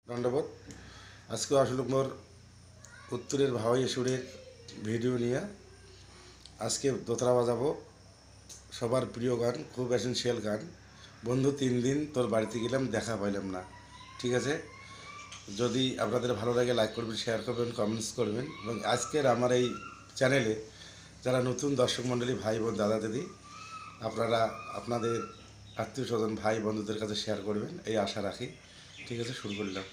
দণ্ডবোধ। আজকে আসলে মোর উত্তরের ভাওয়াই সুরের ভিডিও নিয়ে আজকে দোতরা বাজাবো সবার প্রিয় গান, খুব এসেন্সিয়াল গান। বন্ধু 3 দিন তোর বাড়িতে গেলাম, দেখা পাইলাম না। ঠিক আছে, যদি আপনাদের ভালো লাগে লাইক করবেন, শেয়ার করবেন, কমেন্টস করবেন। এবং আজকের আমার এই চ্যানেলে যারা নতুন দর্শক মণ্ডলী, ভাই বোন, দাদা দিদি, আপনারা আপনাদের আত্মীয় স্বজন, ভাই বন্ধুদের কাছে শেয়ার করবেন, এই আশা রাখি। ঠিক আছে, শুরু করলাম।